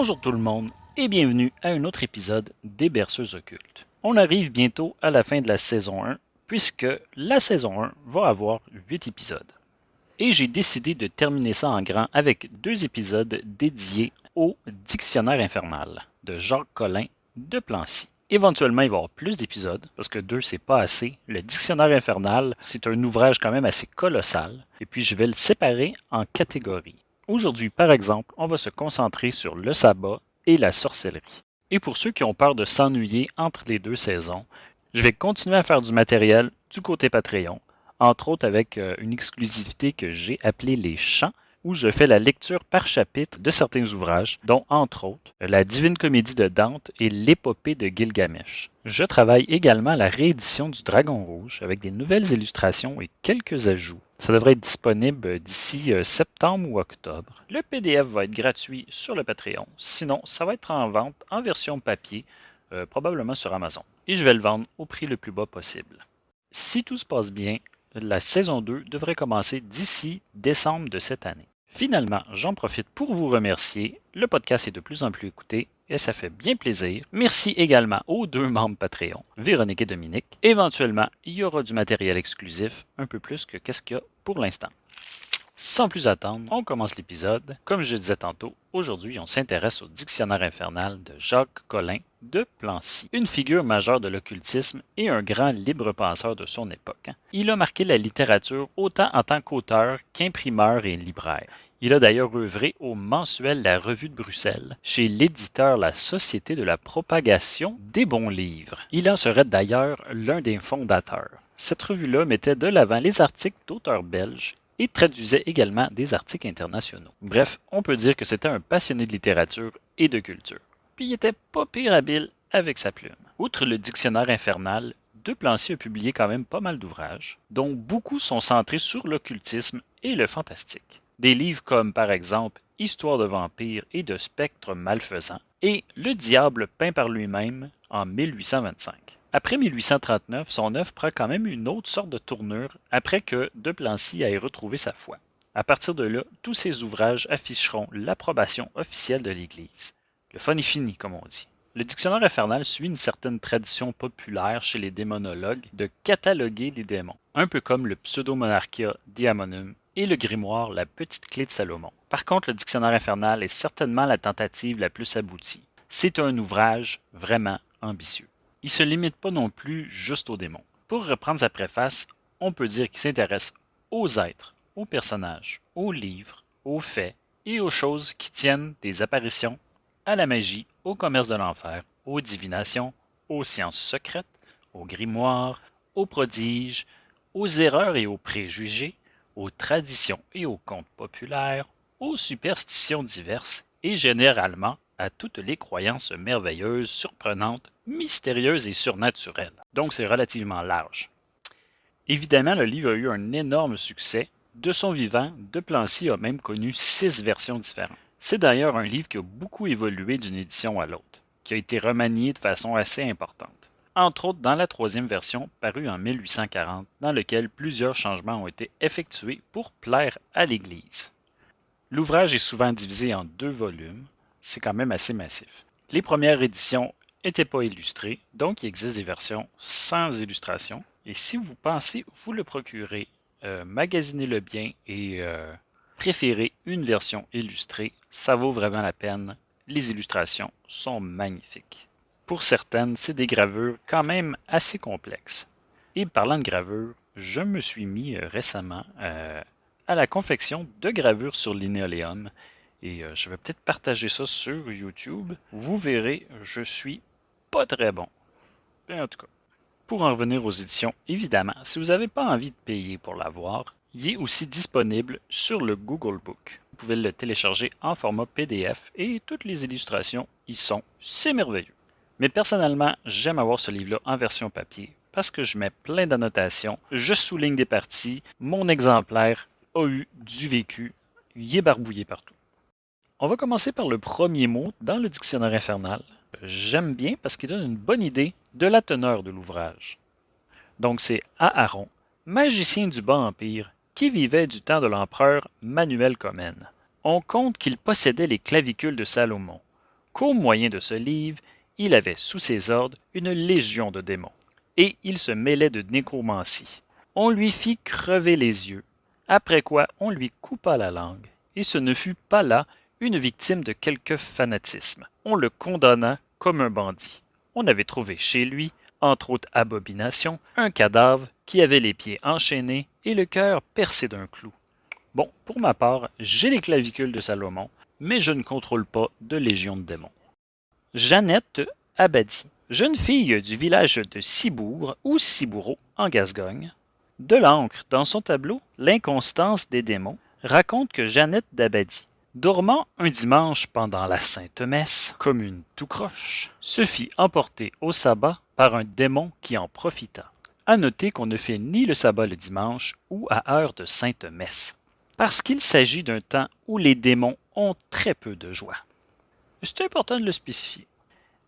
Bonjour tout le monde et bienvenue à un autre épisode des Berceuses occultes. On arrive bientôt à la fin de la saison 1 puisque la saison 1 va avoir 8 épisodes. Et j'ai décidé de terminer ça en grand avec 2 épisodes dédiés au Dictionnaire infernal de Jacques Collin de Plancy. Éventuellement, il va y avoir plus d'épisodes, parce que 2, c'est pas assez. Le Dictionnaire infernal, c'est un ouvrage quand même assez colossal, et puis je vais le séparer en catégories. Aujourd'hui, par exemple, on va se concentrer sur le sabbat et la sorcellerie. Et pour ceux qui ont peur de s'ennuyer entre les 2 saisons, je vais continuer à faire du matériel du côté Patreon, entre autres avec une exclusivité que j'ai appelée les chants, où je fais la lecture par chapitre de certains ouvrages, dont entre autres la Divine Comédie de Dante et l'Épopée de Gilgamesh. Je travaille également à la réédition du Dragon Rouge avec des nouvelles illustrations et quelques ajouts. Ça devrait être disponible d'ici septembre ou octobre. Le PDF va être gratuit sur le Patreon, sinon ça va être en vente en version papier, probablement sur Amazon. Et je vais le vendre au prix le plus bas possible. Si tout se passe bien, la saison 2 devrait commencer d'ici décembre de cette année. Finalement, j'en profite pour vous remercier. Le podcast est de plus en plus écouté et ça fait bien plaisir. Merci également aux 2 membres Patreon, Véronique et Dominique. Éventuellement, il y aura du matériel exclusif, un peu plus que qu'est-ce qu'il y a pour l'instant. Sans plus attendre, on commence l'épisode. Comme je disais tantôt, aujourd'hui on s'intéresse au Dictionnaire infernal de Jacques Collin de Plancy, une figure majeure de l'occultisme et un grand libre penseur de son époque. Il a marqué la littérature autant en tant qu'auteur qu'imprimeur et libraire. Il a d'ailleurs œuvré au mensuel La Revue de Bruxelles, chez l'éditeur La Société de la propagation des bons livres. Il en serait d'ailleurs l'un des fondateurs. Cette revue-là mettait de l'avant les articles d'auteurs belges et traduisait également des articles internationaux. Bref, on peut dire que c'était un passionné de littérature et de culture. Puis il était pas pire habile avec sa plume. Outre le Dictionnaire infernal, De Plancy a publié quand même pas mal d'ouvrages, dont beaucoup sont centrés sur l'occultisme et le fantastique. Des livres comme par exemple Histoire de vampires et de spectres malfaisants et Le diable peint par lui-même en 1825. Après 1839, son œuvre prend quand même une autre sorte de tournure après que De Plancy ait retrouvé sa foi. À partir de là, tous ses ouvrages afficheront l'approbation officielle de l'Église. Le fun est fini, comme on dit. Le Dictionnaire infernal suit une certaine tradition populaire chez les démonologues de cataloguer les démons, un peu comme le Pseudo-Monarchia Diamonum et le grimoire La Petite Clé de Salomon. Par contre, le Dictionnaire infernal est certainement la tentative la plus aboutie. C'est un ouvrage vraiment ambitieux. Il ne se limite pas non plus juste aux démons. Pour reprendre sa préface, on peut dire qu'il s'intéresse aux êtres, aux personnages, aux livres, aux faits et aux choses qui tiennent des apparitions à la magie, au commerce de l'enfer, aux divinations, aux sciences secrètes, aux grimoires, aux prodiges, aux erreurs et aux préjugés, aux traditions et aux contes populaires, aux superstitions diverses et généralement à toutes les croyances merveilleuses, surprenantes, mystérieuses et surnaturelles. Donc c'est relativement large. Évidemment, le livre a eu un énorme succès. De son vivant, De Plancy a même connu 6 versions différentes. C'est d'ailleurs un livre qui a beaucoup évolué d'une édition à l'autre, qui a été remanié de façon assez importante. Entre autres dans la 3e version, parue en 1840, dans lequel plusieurs changements ont été effectués pour plaire à l'Église. L'ouvrage est souvent divisé en 2 volumes, c'est quand même assez massif. Les premières éditions n'étaient pas illustrées, donc il existe des versions sans illustration. Et si vous pensez vous le procurer, magasinez-le bien et préférez une version illustrée, ça vaut vraiment la peine. Les illustrations sont magnifiques. Pour certaines, c'est des gravures quand même assez complexes. Et parlant de gravures, je me suis mis récemment à la confection de gravures sur linéoléum et je vais peut-être partager ça sur YouTube. Vous verrez, je suis pas très bon. En tout cas, pour en revenir aux éditions, évidemment, si vous n'avez pas envie de payer pour l'avoir, il est aussi disponible sur le Google Book. Vous pouvez le télécharger en format PDF et toutes les illustrations y sont. C'est merveilleux. Mais personnellement, j'aime avoir ce livre-là en version papier parce que je mets plein d'annotations, je souligne des parties, mon exemplaire a eu du vécu, il est barbouillé partout. On va commencer par le premier mot dans le dictionnaire infernal. J'aime bien parce qu'il donne une bonne idée de la teneur de l'ouvrage. Donc c'est Aaron, magicien du bas empire, qui vivait du temps de l'empereur Manuel Comnène. On compte qu'il possédait les clavicules de Salomon. qu'au moyen de ce livre, il avait sous ses ordres une légion de démons, et il se mêlait de nécromancie. On lui fit crever les yeux, après quoi on lui coupa la langue, et ce ne fut pas là une victime de quelque fanatisme. On le condamna comme un bandit. On avait trouvé chez lui, entre autres abominations, un cadavre qui avait les pieds enchaînés et le cœur percé d'un clou. Bon, pour ma part, j'ai les clavicules de Salomon, mais je ne contrôle pas de légion de démons. Jeannette Abadie, jeune fille du village de Cibourg ou Cibourreau en Gascogne. De l'encre dans son tableau, L'inconstance des démons raconte que Jeannette d'Abadie, dormant un dimanche pendant la Sainte Messe, comme une tout croche, se fit emporter au sabbat par un démon qui en profita. À noter qu'on ne fait ni le sabbat le dimanche ou à heure de Sainte Messe, parce qu'il s'agit d'un temps où les démons ont très peu de joie. C'est important de le spécifier.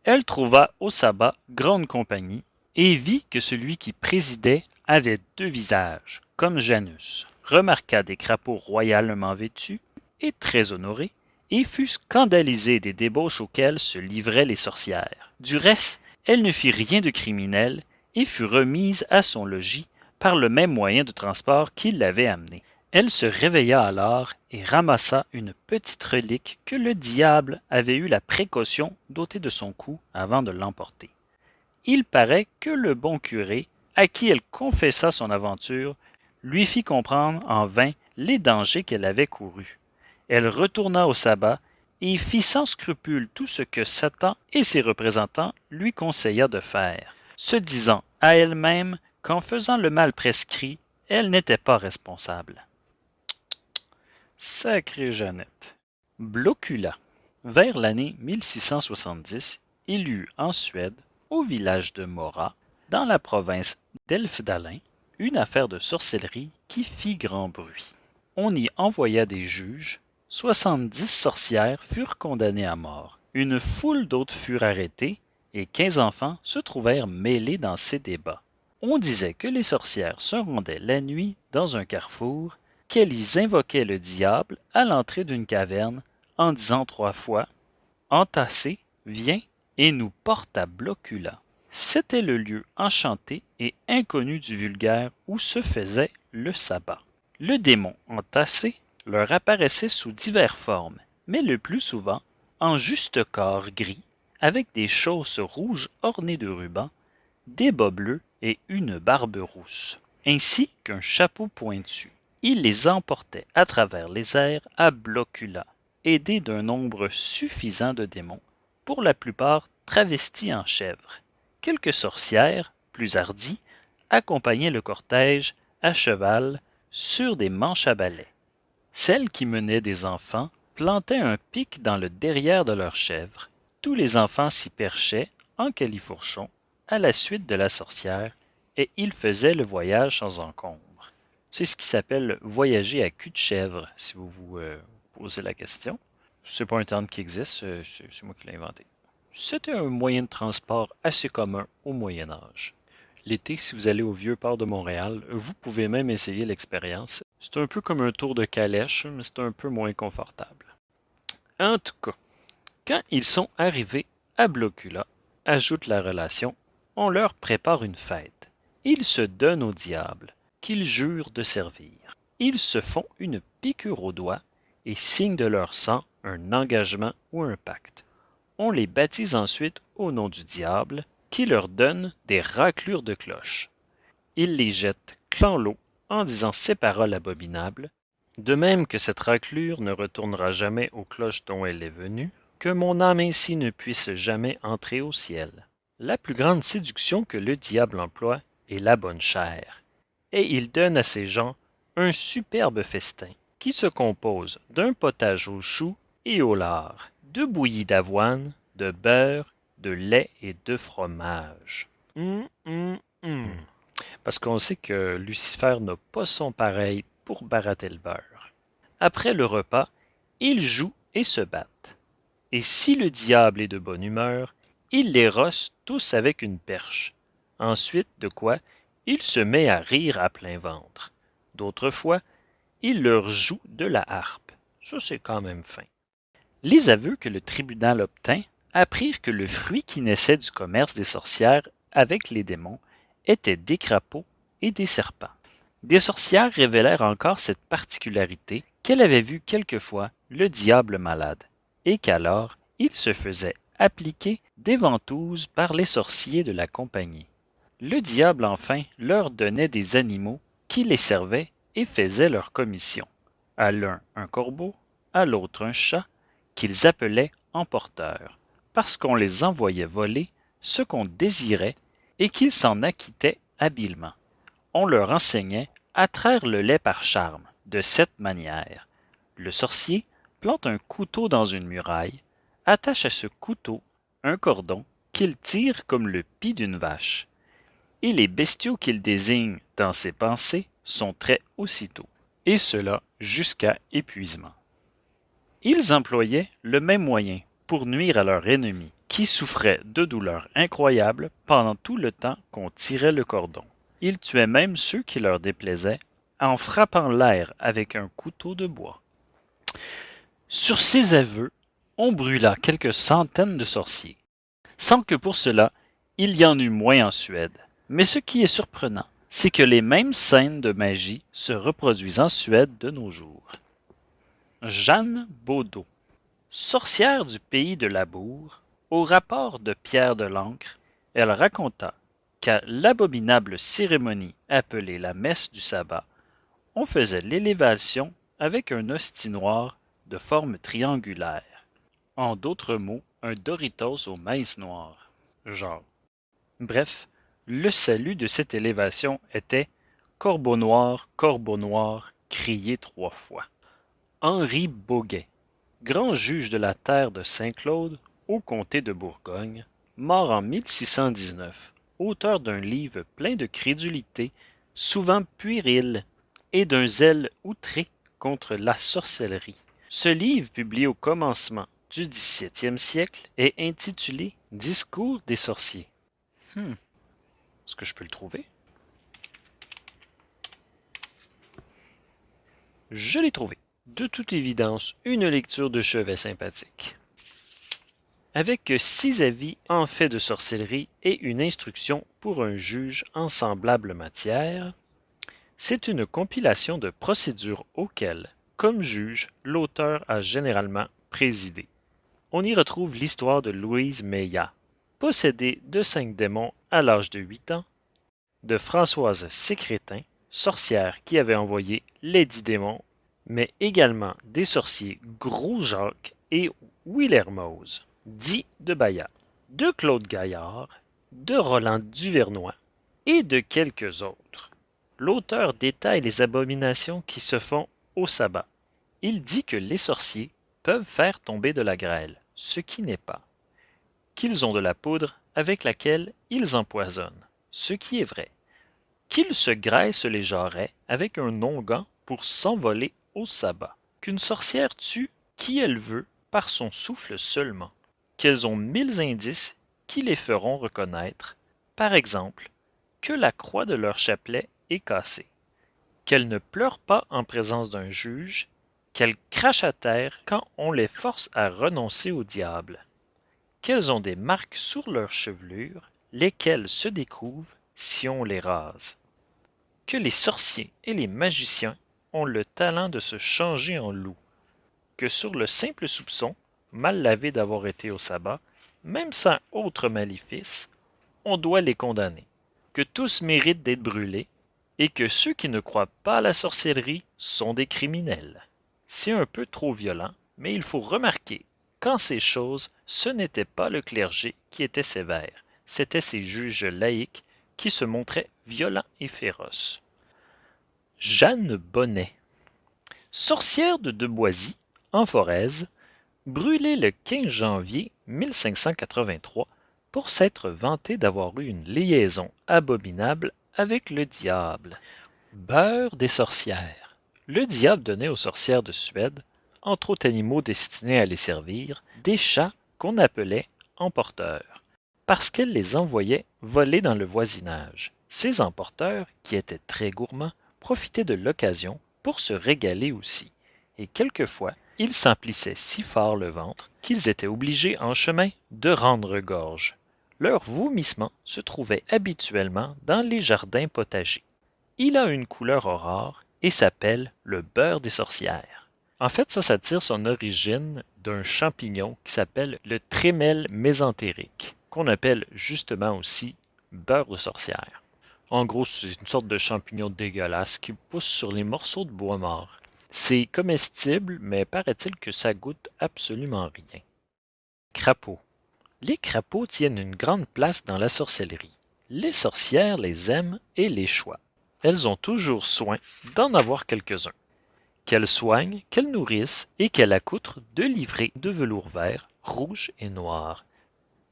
Elle trouva au sabbat grande compagnie et vit que celui qui présidait avait deux visages, comme Janus, remarqua des crapauds royalement vêtus et très honorés, et fut scandalisée des débauches auxquelles se livraient les sorcières. Du reste, elle ne fit rien de criminel et fut remise à son logis par le même moyen de transport qui l'avait amenée. Elle se réveilla alors et ramassa une petite relique que le diable avait eu la précaution d'ôter de son cou avant de l'emporter. Il paraît que le bon curé, à qui elle confessa son aventure, lui fit comprendre en vain les dangers qu'elle avait courus. Elle retourna au sabbat et fit sans scrupule tout ce que Satan et ses représentants lui conseilla de faire, se disant à elle-même qu'en faisant le mal prescrit, elle n'était pas responsable. Sacrée Jeannette. Blocula. Vers l'année 1670, il y eut en Suède, au village de Mora, dans la province d'Elfdalin, une affaire de sorcellerie qui fit grand bruit. On y envoya des juges, 70 sorcières furent condamnées à mort, une foule d'autres furent arrêtées, et 15 enfants se trouvèrent mêlés dans ces débats. On disait que les sorcières se rendaient la nuit dans un carrefour, qu'elles y invoquaient le diable à l'entrée d'une caverne en disant 3 fois « Entassé, viens et nous porte à Blocula ». C'était le lieu enchanté et inconnu du vulgaire où se faisait le sabbat. Le démon entassé leur apparaissait sous diverses formes, mais le plus souvent en juste corps gris, avec des chausses rouges ornées de rubans, des bas bleus et une barbe rousse, ainsi qu'un chapeau pointu. Il les emportait à travers les airs à Blocula, aidés d'un nombre suffisant de démons, pour la plupart travestis en chèvres. Quelques sorcières, plus hardies, accompagnaient le cortège à cheval sur des manches à balai. Celles qui menaient des enfants plantaient un pic dans le derrière de leurs chèvres. Tous les enfants s'y perchaient en califourchon à la suite de la sorcière et ils faisaient le voyage sans encombre. C'est ce qui s'appelle voyager à cul de chèvre, si vous vous posez la question. C'est pas un terme qui existe, c'est moi qui l'ai inventé. C'était un moyen de transport assez commun au Moyen Âge. L'été, si vous allez au Vieux-Port de Montréal, vous pouvez même essayer l'expérience. C'est un peu comme un tour de calèche, mais c'est un peu moins confortable. En tout cas, quand ils sont arrivés à Blocula, ajoute la relation, on leur prépare une fête. Ils se donnent au diable, qu'ils jurent de servir. Ils se font une piqûre au doigt et signent de leur sang un engagement ou un pacte. On les baptise ensuite au nom du diable, qui leur donne des raclures de cloches. Ils les jettent clan l'eau en disant ces paroles abominables, de même que cette raclure ne retournera jamais aux cloches dont elle est venue, que mon âme ainsi ne puisse jamais entrer au ciel. La plus grande séduction que le diable emploie est la bonne chair, et il donne à ces gens un superbe festin qui se compose d'un potage aux choux et au lard, de bouillie d'avoine, de beurre, de lait et de fromage. Parce qu'on sait que Lucifer n'a pas son pareil pour barater le beurre. Après le repas, ils jouent et se battent. Et si le diable est de bonne humeur, il les rosse tous avec une perche. Ensuite, de quoi, il se met à rire à plein ventre. D'autres fois, il leur joue de la harpe. Ça, c'est quand même fin. Les aveux que le tribunal obtint apprirent que le fruit qui naissait du commerce des sorcières avec les démons était des crapauds et des serpents. Des sorcières révélèrent encore cette particularité qu'elle avait vu quelquefois le diable malade, et qu'alors il se faisait appliquer des ventouses par les sorciers de la compagnie. Le diable enfin leur donnait des animaux qui les servaient et faisaient leur commission. À l'un un corbeau, à l'autre un chat, qu'ils appelaient emporteurs, parce qu'on les envoyait voler ce qu'on désirait et qu'ils s'en acquittaient habilement. On leur enseignait à traire le lait par charme, de cette manière. Le sorcier plante un couteau dans une muraille, attache à ce couteau un cordon qu'il tire comme le pis d'une vache, et les bestiaux qu'il désigne dans ses pensées sont traits aussitôt, et cela jusqu'à épuisement. Ils employaient le même moyen pour nuire à leur ennemi, qui souffrait de douleurs incroyables pendant tout le temps qu'on tirait le cordon. Ils tuaient même ceux qui leur déplaisaient en frappant l'air avec un couteau de bois. Sur ces aveux, on brûla quelques centaines de sorciers, sans que pour cela il y en eût moins en Suède. Mais ce qui est surprenant, c'est que les mêmes scènes de magie se reproduisent en Suède de nos jours. Jeanne Baudot, sorcière du pays de Labour, au rapport de Pierre de l'Ancre, elle raconta qu'à l'abominable cérémonie appelée la messe du sabbat, on faisait l'élévation avec un hostie noir de forme triangulaire. En d'autres mots, un Doritos au maïs noir. Genre. Bref, le salut de cette élévation était corbeau noir, crié 3 fois. Henri Boguet, grand juge de la terre de Saint-Claude, au comté de Bourgogne, mort en 1619, auteur d'un livre plein de crédulité, souvent puéril, et d'un zèle outré contre la sorcellerie. Ce livre, publié au commencement du XVIIe siècle, est intitulé Discours des sorciers. Est-ce que je peux le trouver? Je l'ai trouvé. De toute évidence, une lecture de chevet sympathique. Avec 6 avis en fait de sorcellerie et une instruction pour un juge en semblable matière, c'est une compilation de procédures auxquelles, comme juge, l'auteur a généralement présidé. On y retrouve l'histoire de Louise Meillat, possédée de 5 démons à l'âge de 8 ans, de Françoise Sécrétin, sorcière qui avait envoyé les 10 démons, mais également des sorciers Gros Jacques et Willermoz, dits de Bayat, de Claude Gaillard, de Roland Duvernois et de quelques autres. L'auteur détaille les abominations qui se font au sabbat. Il dit que les sorciers peuvent faire tomber de la grêle, ce qui n'est pas, qu'ils ont de la poudre avec laquelle ils empoisonnent, ce qui est vrai, qu'ils se graissent les jarrets avec un onguent pour s'envoler au sabbat, qu'une sorcière tue qui elle veut par son souffle seulement, qu'elles ont 1000 indices qui les feront reconnaître, par exemple, que la croix de leur chapelet est cassée, qu'elles ne pleurent pas en présence d'un juge, qu'elles crachent à terre quand on les force à renoncer au diable, qu'elles ont des marques sur leur chevelure, lesquelles se découvrent si on les rase, que les sorciers et les magiciens ont le talent de se changer en loup, que sur le simple soupçon, mal lavé d'avoir été au sabbat, même sans autre maléfice, on doit les condamner, que tous méritent d'être brûlés, et que ceux qui ne croient pas à la sorcellerie sont des criminels. C'est un peu trop violent, mais il faut remarquer qu'en ces choses, ce n'était pas le clergé qui était sévère, c'étaient ces juges laïcs qui se montraient violents et féroces. Jeanne Bonnet, sorcière de Deboisy, en Forez, brûlée le 15 janvier 1583 pour s'être vantée d'avoir eu une liaison abominable avec le diable. Beurre des sorcières. Le diable donnait aux sorcières de Suède, entre autres animaux destinés à les servir, des chats qu'on appelait emporteurs, parce qu'elle les envoyait voler dans le voisinage. Ces emporteurs, qui étaient très gourmands, profitaient de l'occasion pour se régaler aussi, et quelquefois ils s'emplissaient si fort le ventre qu'ils étaient obligés en chemin de rendre gorge. Leur vomissement se trouvait habituellement dans les jardins potagers. Il a une couleur rare et s'appelle le beurre des sorcières. En fait, ça tire son origine d'un champignon qui s'appelle le trémel mésentérique, qu'on appelle justement aussi beurre de sorcière. En gros, c'est une sorte de champignon dégueulasse qui pousse sur les morceaux de bois mort. C'est comestible, mais paraît-il que ça goûte absolument rien. Crapauds. Les crapauds tiennent une grande place dans la sorcellerie. Les sorcières les aiment et les choient. Elles ont toujours soin d'en avoir quelques-uns. Qu'elles soignent, qu'elles nourrissent et qu'elles accoutrent de livrées de velours vert, rouge et noir.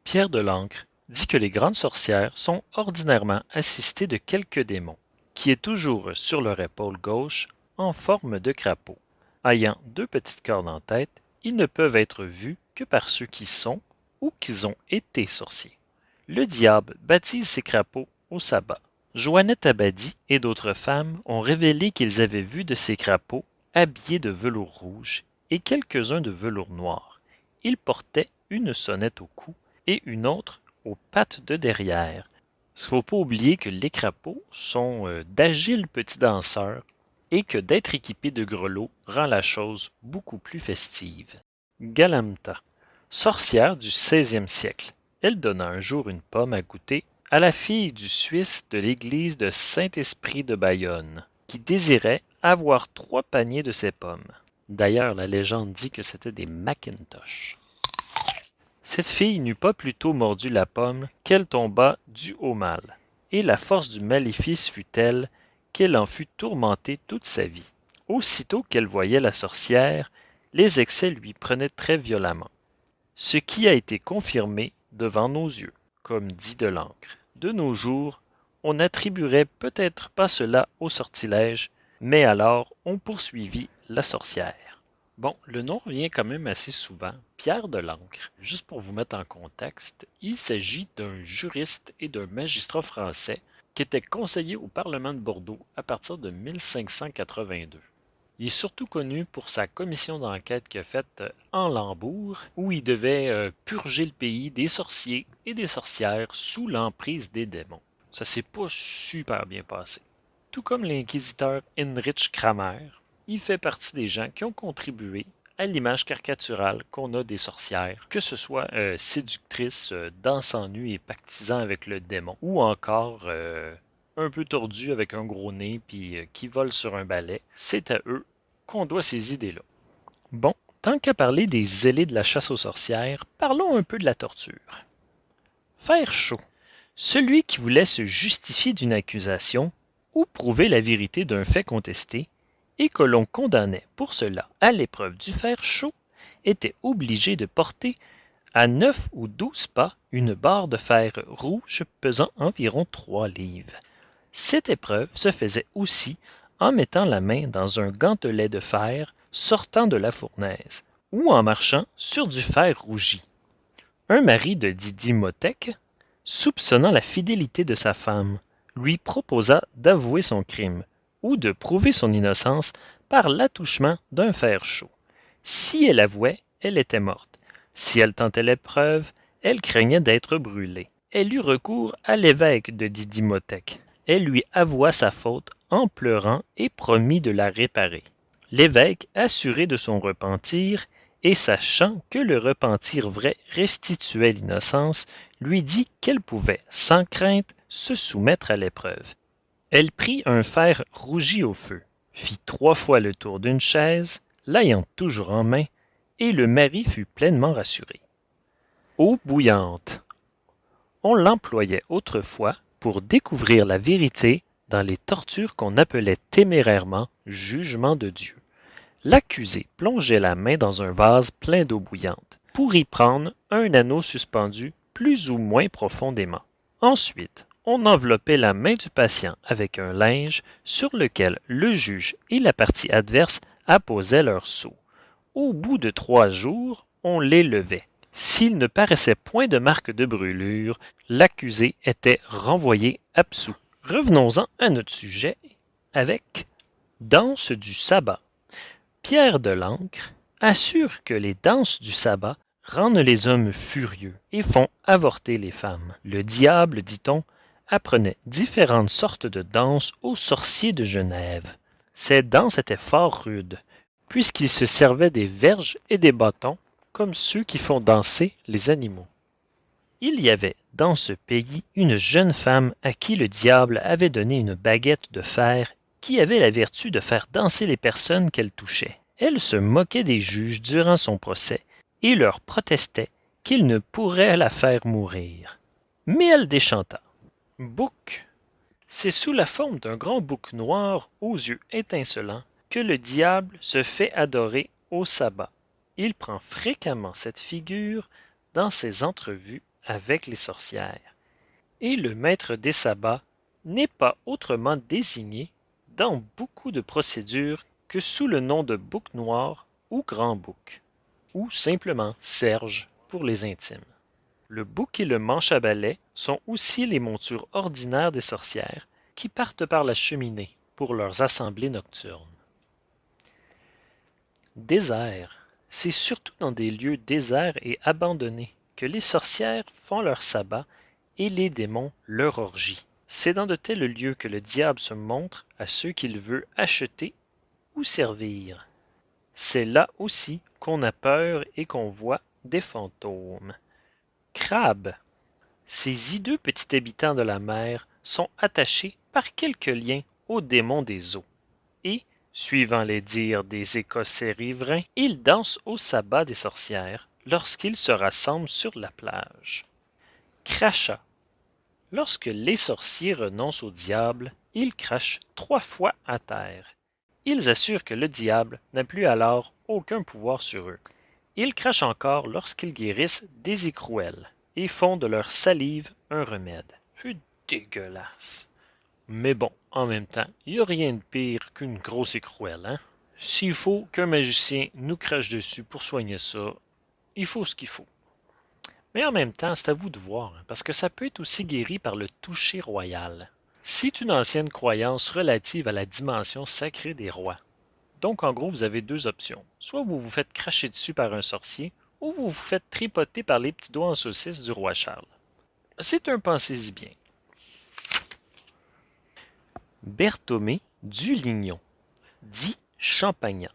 Pierre de l'Ancre dit que les grandes sorcières sont ordinairement assistées de quelques démons, qui est toujours sur leur épaule gauche en forme de crapaud. Ayant deux petites cornes en tête, ils ne peuvent être vus que par ceux qui sont ou qui ont été sorciers. Le diable baptise ces crapauds au sabbat. Joannette Abadie et d'autres femmes ont révélé qu'ils avaient vu de ces crapauds habillés de velours rouge et quelques-uns de velours noir. Ils portaient une sonnette au cou et une autre aux pattes de derrière. Il ne faut pas oublier que les crapauds sont d'agiles petits danseurs et que d'être équipés de grelots rend la chose beaucoup plus festive. Galamta, sorcière du 16e siècle. Elle donna un jour une pomme à goûter à la fille du Suisse de l'église de Saint-Esprit de Bayonne, qui désirait avoir 3 paniers de ces pommes. D'ailleurs, la légende dit que c'était des Macintosh. Cette fille n'eut pas plus tôt mordu la pomme qu'elle tomba due au mal, et la force du maléfice fut telle qu'elle en fut tourmentée toute sa vie. Aussitôt qu'elle voyait la sorcière, les excès lui prenaient très violemment, ce qui a été confirmé devant nos yeux, comme dit de l'Ancre. De nos jours, on n'attribuerait peut-être pas cela au sortilège, mais alors on poursuivit la sorcière. Bon, le nom revient quand même assez souvent, Pierre de l'Ancre. Juste pour vous mettre en contexte, il s'agit d'un juriste et d'un magistrat français qui était conseiller au Parlement de Bordeaux à partir de 1582. Il est surtout connu pour sa commission d'enquête qu'il a faite en Lembourg, où il devait purger le pays des sorciers et des sorcières sous l'emprise des démons. Ça s'est pas super bien passé. Tout comme l'inquisiteur Heinrich Kramer, il fait partie des gens qui ont contribué à l'image caricaturale qu'on a des sorcières, que ce soit séductrices, dansant nu et pactisant avec le démon, ou encore un peu tordues avec un gros nez puis qui volent sur un balai. C'est à eux qu'on doit ces idées-là. Bon, tant qu'à parler des zélés de la chasse aux sorcières, parlons un peu de la torture. Faire chaud. Celui qui voulait se justifier d'une accusation ou prouver la vérité d'un fait contesté et que l'on condamnait pour cela à l'épreuve du fer chaud était obligé de porter à 9 ou 12 pas une barre de fer rouge pesant environ 3 livres. Cette épreuve se faisait aussi en mettant la main dans un gantelet de fer sortant de la fournaise ou en marchant sur du fer rougi. Un mari de Didymotech, soupçonnant la fidélité de sa femme, lui proposa d'avouer son crime ou de prouver son innocence par l'attouchement d'un fer chaud. Si elle avouait, elle était morte. Si elle tentait l'épreuve, elle craignait d'être brûlée. Elle eut recours à l'évêque de Didymotech. Elle lui avoua sa faute en pleurant et promit de la réparer. L'évêque, assuré de son repentir, et sachant que le repentir vrai restituait l'innocence, lui dit qu'elle pouvait, sans crainte, se soumettre à l'épreuve. Elle prit un fer rougi au feu, fit 3 fois le tour d'une chaise, l'ayant toujours en main, et le mari fut pleinement rassuré. Eau bouillante. On l'employait autrefois pour découvrir la vérité dans les tortures qu'on appelait témérairement jugement de Dieu. L'accusé plongeait la main dans un vase plein d'eau bouillante pour y prendre un anneau suspendu plus ou moins profondément. Ensuite, on enveloppait la main du patient avec un linge sur lequel le juge et la partie adverse apposaient leur sceau. Au bout de 3 jours, on les levait. S'il ne paraissait point de marque de brûlure, l'accusé était renvoyé absous. Revenons-en à notre sujet avec Danse du sabbat. Pierre de l'Ancre assure que les danses du sabbat rendent les hommes furieux et font avorter les femmes. Le diable, dit-on, apprenait différentes sortes de danses aux sorciers de Genève. Ces danses étaient fort rudes, puisqu'ils se servaient des verges et des bâtons, comme ceux qui font danser les animaux. Il y avait dans ce pays une jeune femme à qui le diable avait donné une baguette de fer qui avait la vertu de faire danser les personnes qu'elle touchait. Elle se moquait des juges durant son procès et leur protestait qu'ils ne pourraient la faire mourir. Mais elle déchanta. Bouc. C'est sous la forme d'un grand bouc noir aux yeux étincelants que le diable se fait adorer au sabbat. Il prend fréquemment cette figure dans ses entrevues avec les sorcières. Et le maître des sabbats n'est pas autrement désigné dans beaucoup de procédures que sous le nom de bouc noir ou grand bouc, ou simplement Serge pour les intimes. Le bouc et le manche à balai sont aussi les montures ordinaires des sorcières qui partent par la cheminée pour leurs assemblées nocturnes. Désert. C'est surtout dans des lieux déserts et abandonnés que les sorcières font leur sabbat et les démons leur orgie. C'est dans de tels lieux que le diable se montre à ceux qu'il veut acheter ou servir. C'est là aussi qu'on a peur et qu'on voit des fantômes. Crabes. Ces hideux petits habitants de la mer sont attachés par quelques liens aux démons des eaux. Et, suivant les dires des Écossais riverains, ils dansent au sabbat des sorcières lorsqu'ils se rassemblent sur la plage. Crachat. Lorsque les sorciers renoncent au diable, ils crachent 3 fois à terre. Ils assurent que le diable n'a plus alors aucun pouvoir sur eux. Ils crachent encore lorsqu'ils guérissent des écrouelles et font de leur salive un remède. C'est dégueulasse. Mais bon, en même temps, il n'y a rien de pire qu'une grosse écrouelle, hein? S'il faut qu'un magicien nous crache dessus pour soigner ça, il faut ce qu'il faut. Mais en même temps, c'est à vous de voir, parce que ça peut être aussi guéri par le toucher royal. C'est une ancienne croyance relative à la dimension sacrée des rois. Donc, en gros, vous avez 2 options. Soit vous vous faites cracher dessus par un sorcier, ou vous vous faites tripoter par les petits doigts en saucisse du roi Charles. C'est un pensez-y bien. Berthomé du Lignon, dit Champagnat,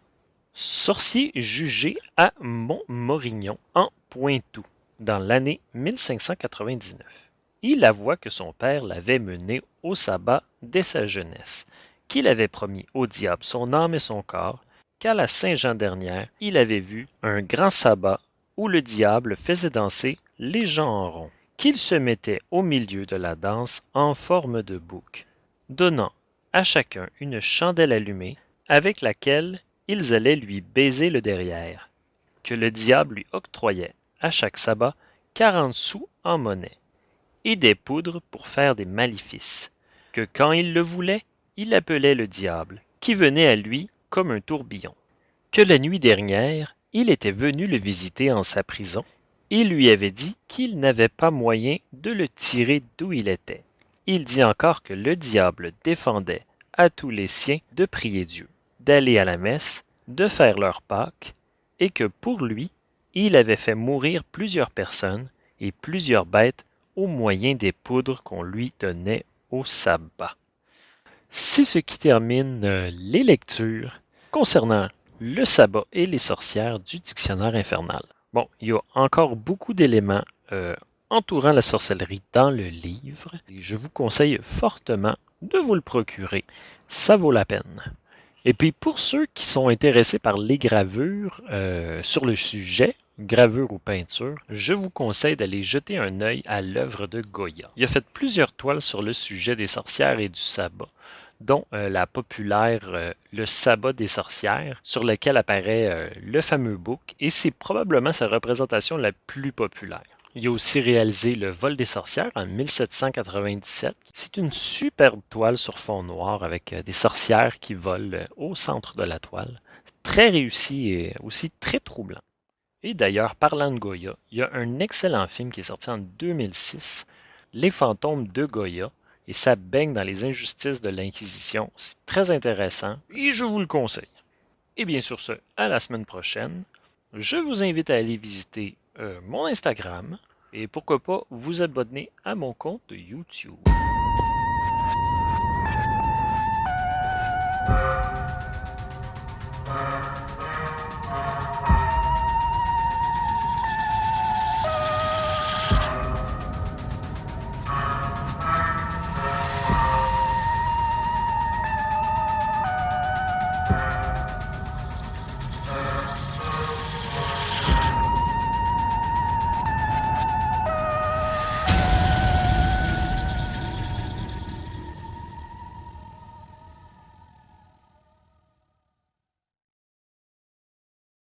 sorcier jugé à Montmorillon en Poitou, dans l'année 1599. Il avoua que son père l'avait mené au sabbat dès sa jeunesse, qu'il avait promis au diable son âme et son corps, qu'à la Saint-Jean dernière, il avait vu un grand sabbat où le diable faisait danser les gens en rond, qu'il se mettait au milieu de la danse en forme de bouc, donnant à chacun une chandelle allumée avec laquelle ils allaient lui baiser le derrière, que le diable lui octroyait à chaque sabbat 40 sous en monnaie, et des poudres pour faire des maléfices, que quand il le voulait, il appelait le diable, qui venait à lui comme un tourbillon, que la nuit dernière, il était venu le visiter en sa prison, et lui avait dit qu'il n'avait pas moyen de le tirer d'où il était. Il dit encore que le diable défendait à tous les siens de prier Dieu, d'aller à la messe, de faire leur Pâques, et que pour lui, il avait fait mourir plusieurs personnes et plusieurs bêtes au moyen des poudres qu'on lui donnait au sabbat. C'est ce qui termine les lectures concernant le sabbat et les sorcières du dictionnaire infernal. Bon, il y a encore beaucoup d'éléments entourant la sorcellerie dans le livre et je vous conseille fortement de vous le procurer. Ça vaut la peine. Et puis pour ceux qui sont intéressés par les gravures sur le sujet, gravure ou peinture, je vous conseille d'aller jeter un œil à l'œuvre de Goya. Il a fait plusieurs toiles sur le sujet des sorcières et du sabbat, dont la populaire Le sabbat des sorcières, sur lequel apparaît le fameux bouc, et c'est probablement sa représentation la plus populaire. Il a aussi réalisé Le vol des sorcières en 1797. C'est une superbe toile sur fond noir avec des sorcières qui volent au centre de la toile. Très réussi et aussi très troublant. Et d'ailleurs, parlant de Goya, il y a un excellent film qui est sorti en 2006, Les fantômes de Goya, et ça baigne dans les injustices de l'Inquisition. C'est très intéressant et je vous le conseille. Et bien sur ce, à la semaine prochaine je vous invite à aller visiter mon Instagram et pourquoi pas vous abonner à mon compte YouTube.